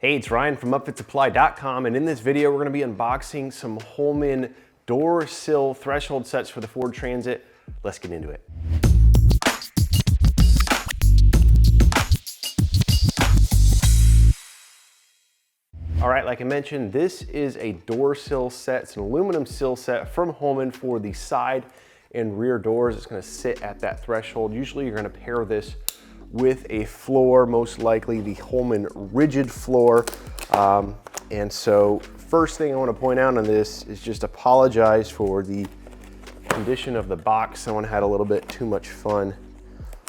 Hey, it's Ryan from upfitsupply.com, and in this video we're going to be unboxing some Holman door sill threshold sets for the Ford Transit. Let's get into it. All right, like I mentioned, this is a door sill set. It's an aluminum sill set from Holman for the side and rear doors. It's going to sit at that threshold. Usually you're going to pair this with a floor, most likely the Holman rigid floor. And so first thing I want to point out on this is just apologize for the condition of the box. Someone had a little bit too much fun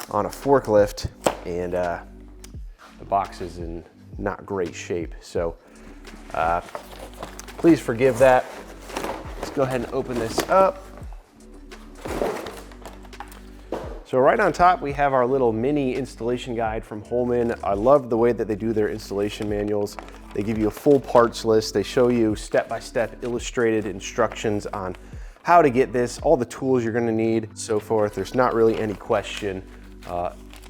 on a forklift, and the box is in not great shape. So please forgive that. Let's go ahead and open this up. So right on top, we have our little mini installation guide from Holman. I love the way that they do their installation manuals. They give you a full parts list. They show you step-by-step illustrated instructions on how to get this, all the tools you're gonna need, so forth. There's not really any question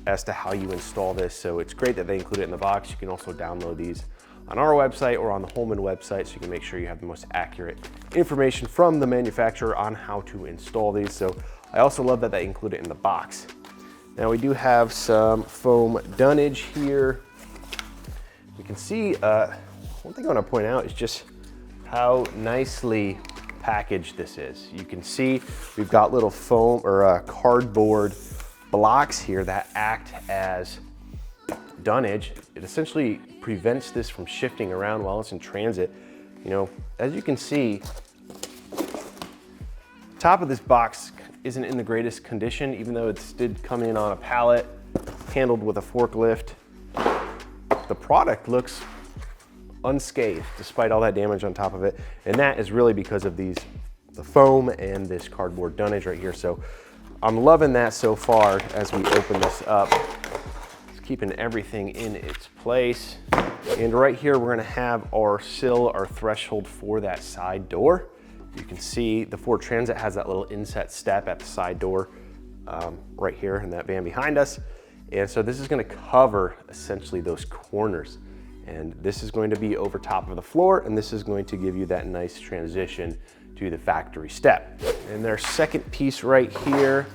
as to how you install this. So it's great that they include it in the box. You can also download these on our website or on the Holman website, so you can make sure you have the most accurate information from the manufacturer on how to install these. So I also love that they include it in the box. Now we do have some foam dunnage here. You can see, one thing I want to point out is just how nicely packaged this is. You can see we've got little foam or cardboard blocks here that act as dunnage. It essentially prevents this from shifting around while it's in transit. You know, as you can see, top of this box isn't in the greatest condition, even though it did come in on a pallet, handled with a forklift. The product looks unscathed despite all that damage on top of it. And that is really because of the foam and this cardboard dunnage right here. So I'm loving that so far as we open this up. It's keeping everything in its place. And right here, we're gonna have our sill, our threshold for that side door. You can see the Ford Transit has that little inset step at the side door right here in that van behind us. And so this is gonna cover essentially those corners. And this is going to be over top of the floor, and this is going to give you that nice transition to the factory step. And their second piece right here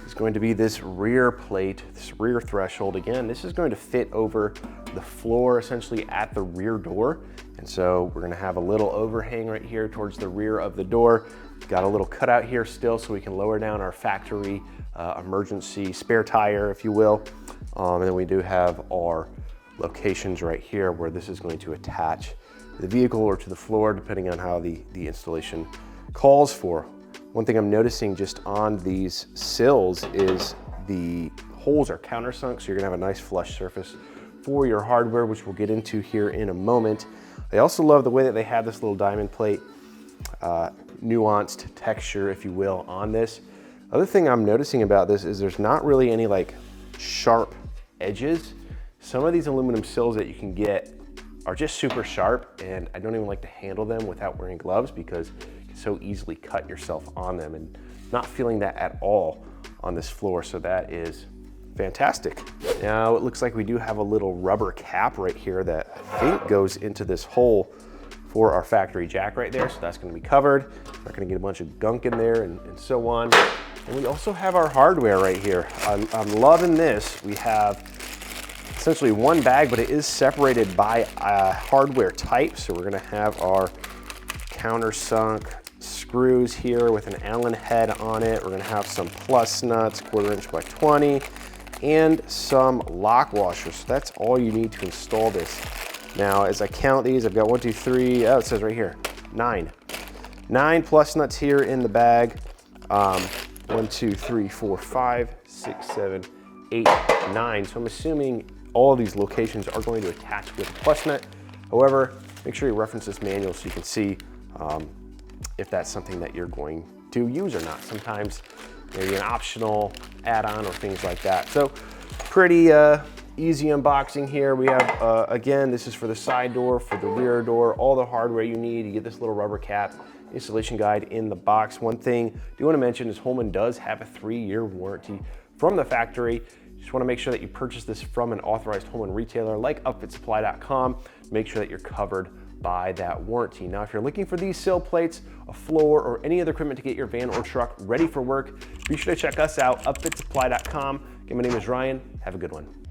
is going to be this rear plate, this rear threshold. Again, this is going to fit over the floor essentially at the rear door. And so we're gonna have a little overhang right here towards the rear of the door. Got a little cutout here still so we can lower down our factory emergency spare tire, if you will. And then we do have our locations right here where this is going to attach to the vehicle or to the floor, depending on how the installation calls for. One thing I'm noticing just on these sills is the holes are countersunk, so you're gonna have a nice flush surface for your hardware, which we'll get into here in a moment. I also love the way that they have this little diamond plate, nuanced texture, if you will, on this. Other thing I'm noticing about this is there's not really any like sharp edges. Some of these aluminum sills that you can get are just super sharp, and I don't even like to handle them without wearing gloves because you can so easily cut yourself on them, and not feeling that at all on this floor. So that is fantastic. Now it looks like we do have a little rubber cap right here that I think goes into this hole for our factory jack right there. So that's gonna be covered. Not gonna get a bunch of gunk in there and so on. And we also have our hardware right here. I'm loving this. We have essentially one bag, but it is separated by hardware type. So we're gonna have our countersunk screws here with an Allen head on it. We're gonna have some plus nuts, 1/4 inch by 20, and some lock washers. So that's all you need to install this. Now, as I count these, I've got 1, 2, 3, oh, it says right here, 9. 9 plus nuts here in the bag. 1, 2, 3, 4, 5, 6, 7, 8, 9. So I'm assuming all of these locations are going to attach with a plus nut. However, make sure you reference this manual so you can see if that's something that you're going to use or not. Sometimes maybe an optional add-on or things like that. So pretty easy unboxing here. We have, again, this is for the side door, for the rear door, all the hardware you need. You get this little rubber cap, installation guide in the box. One thing I do want to mention is Holman does have a 3-year warranty from the factory. Just wanna make sure that you purchase this from an authorized Holman retailer like upfitsupply.com. Make sure that you're covered by that warranty. Now, if you're looking for these sill plates, a floor, or any other equipment to get your van or truck ready for work, be sure to check us out, upfitsupply.com. Again, my name is Ryan. Have a good one.